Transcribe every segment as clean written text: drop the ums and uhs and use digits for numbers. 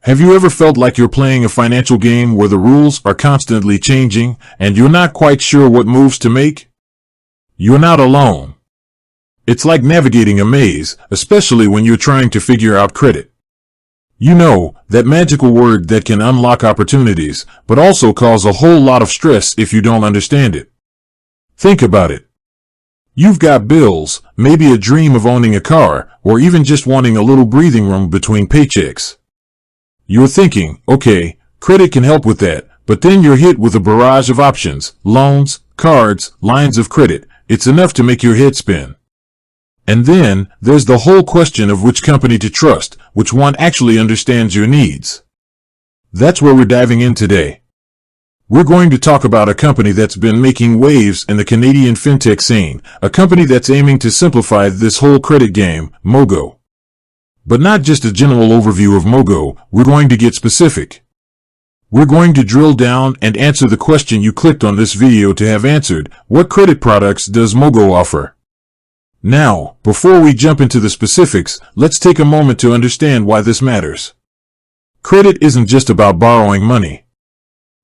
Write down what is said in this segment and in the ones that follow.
Have you ever felt like you're playing a financial game where the rules are constantly changing and you're not quite sure what moves to make? You're not alone. It's like navigating a maze, especially when you're trying to figure out credit. You know, that magical word that can unlock opportunities, but also cause a whole lot of stress if you don't understand it. Think about it. You've got bills, maybe a dream of owning a car, or even just wanting a little breathing room between paychecks. You're thinking, okay, credit can help with that, but then you're hit with a barrage of options, loans, cards, lines of credit. It's enough to make your head spin. And then, there's the whole question of which company to trust, which one actually understands your needs. That's where we're diving in today. We're going to talk about a company that's been making waves in the Canadian fintech scene, a company that's aiming to simplify this whole credit game, Mogo. But not just a general overview of Mogo, we're going to get specific. We're going to drill down and answer the question you clicked on this video to have answered: what credit products does Mogo offer? Now, before we jump into the specifics, let's take a moment to understand why this matters. Credit isn't just about borrowing money.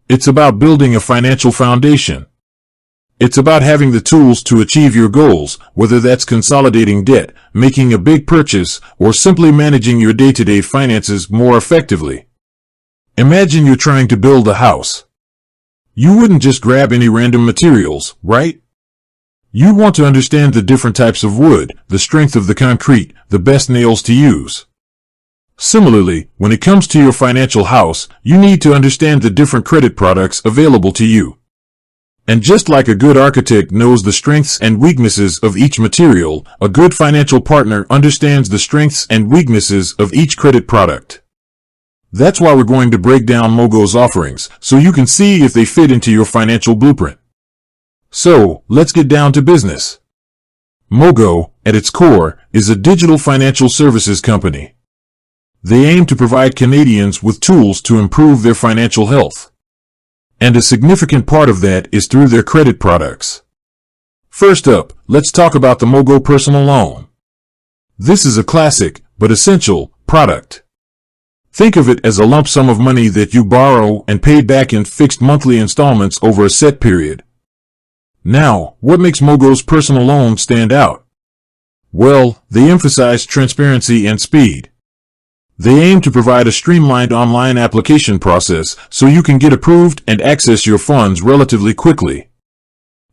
It's about building a financial foundation. It's about having the tools to achieve your goals, whether that's consolidating debt, making a big purchase, or simply managing your day-to-day finances more effectively. Imagine you're trying to build a house. You wouldn't just grab any random materials, right? You'd want to understand the different types of wood, the strength of the concrete, the best nails to use. Similarly, when it comes to your financial house, you need to understand the different credit products available to you. And just like a good architect knows the strengths and weaknesses of each material, a good financial partner understands the strengths and weaknesses of each credit product. That's why we're going to break down Mogo's offerings, so you can see if they fit into your financial blueprint. So, let's get down to business. Mogo, at its core, is a digital financial services company. They aim to provide Canadians with tools to improve their financial health. And a significant part of that is through their credit products. First up, let's talk about the Mogo personal loan. This is a classic, but essential, product. Think of it as a lump sum of money that you borrow and pay back in fixed monthly installments over a set period. Now, what makes Mogo's personal loan stand out? Well, they emphasize transparency and speed. They aim to provide a streamlined online application process so you can get approved and access your funds relatively quickly.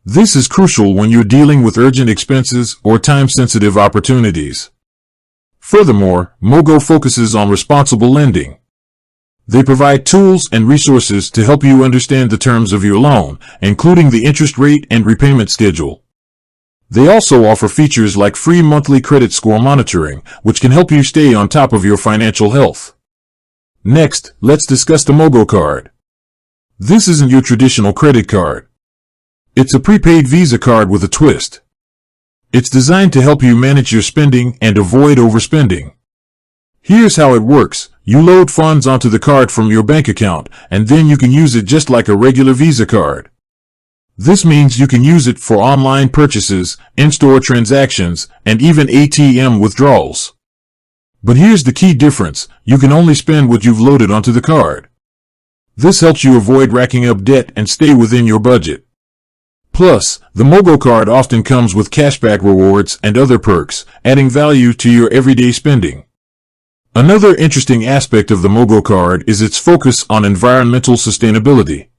This is crucial when you're dealing with urgent expenses or time-sensitive opportunities. Furthermore, Mogo focuses on responsible lending. They provide tools and resources to help you understand the terms of your loan, including the interest rate and repayment schedule. They also offer features like free monthly credit score monitoring, which can help you stay on top of your financial health. Next, let's discuss the Mogo card. This isn't your traditional credit card. It's a prepaid Visa card with a twist. It's designed to help you manage your spending and avoid overspending. Here's how it works. You load funds onto the card from your bank account, and then you can use it just like a regular Visa card. This means you can use it for online purchases, in-store transactions, and even ATM withdrawals. But here's the key difference: you can only spend what you've loaded onto the card. This helps you avoid racking up debt and stay within your budget. Plus, the Mogo card often comes with cashback rewards and other perks, adding value to your everyday spending. Another interesting aspect of the Mogo card is its focus on environmental sustainability.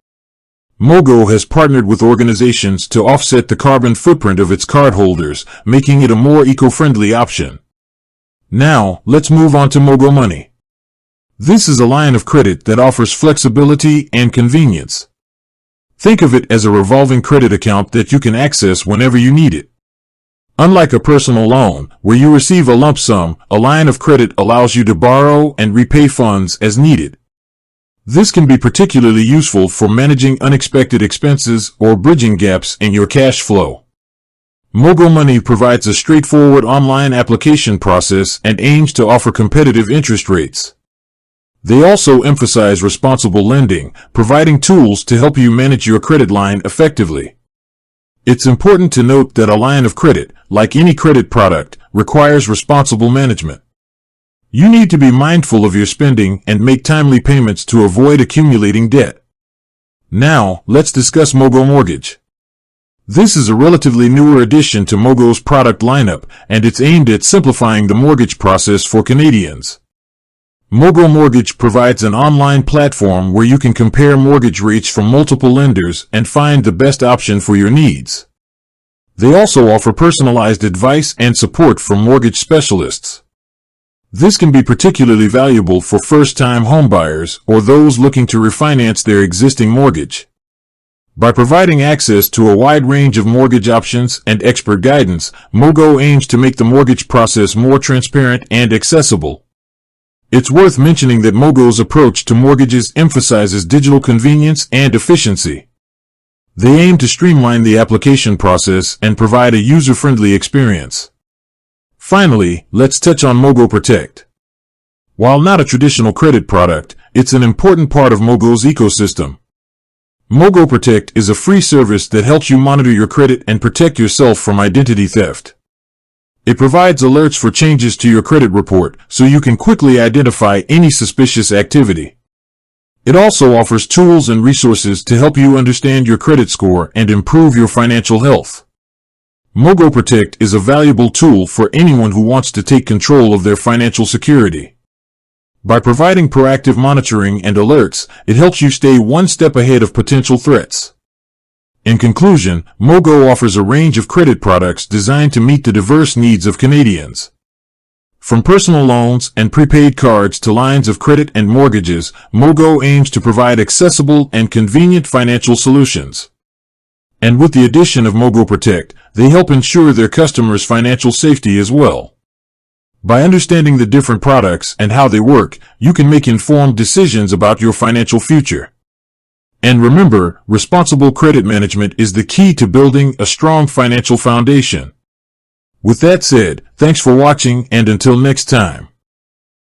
Mogo has partnered with organizations to offset the carbon footprint of its cardholders, making it a more eco-friendly option. Now, let's move on to Mogo Money. This is a line of credit that offers flexibility and convenience. Think of it as a revolving credit account that you can access whenever you need it. Unlike a personal loan, where you receive a lump sum, a line of credit allows you to borrow and repay funds as needed. This can be particularly useful for managing unexpected expenses or bridging gaps in your cash flow. Mogo Money provides a straightforward online application process and aims to offer competitive interest rates. They also emphasize responsible lending, providing tools to help you manage your credit line effectively. It's important to note that a line of credit, like any credit product, requires responsible management. You need to be mindful of your spending and make timely payments to avoid accumulating debt. Now, let's discuss Mogo Mortgage. This is a relatively newer addition to Mogo's product lineup, and it's aimed at simplifying the mortgage process for Canadians. Mogo Mortgage provides an online platform where you can compare mortgage rates from multiple lenders and find the best option for your needs. They also offer personalized advice and support from mortgage specialists. This can be particularly valuable for first-time homebuyers or those looking to refinance their existing mortgage. By providing access to a wide range of mortgage options and expert guidance, Mogo aims to make the mortgage process more transparent and accessible. It's worth mentioning that Mogo's approach to mortgages emphasizes digital convenience and efficiency. They aim to streamline the application process and provide a user-friendly experience. Finally, let's touch on Mogo Protect. While not a traditional credit product, it's an important part of Mogo's ecosystem. Mogo Protect is a free service that helps you monitor your credit and protect yourself from identity theft. It provides alerts for changes to your credit report so you can quickly identify any suspicious activity. It also offers tools and resources to help you understand your credit score and improve your financial health. Mogo Protect is a valuable tool for anyone who wants to take control of their financial security. By providing proactive monitoring and alerts, it helps you stay one step ahead of potential threats. In conclusion, Mogo offers a range of credit products designed to meet the diverse needs of Canadians. From personal loans and prepaid cards to lines of credit and mortgages, Mogo aims to provide accessible and convenient financial solutions. And with the addition of Mogo Protect, they help ensure their customers' financial safety as well. By understanding the different products and how they work, you can make informed decisions about your financial future. And remember, responsible credit management is the key to building a strong financial foundation. With that said, thanks for watching, and until next time.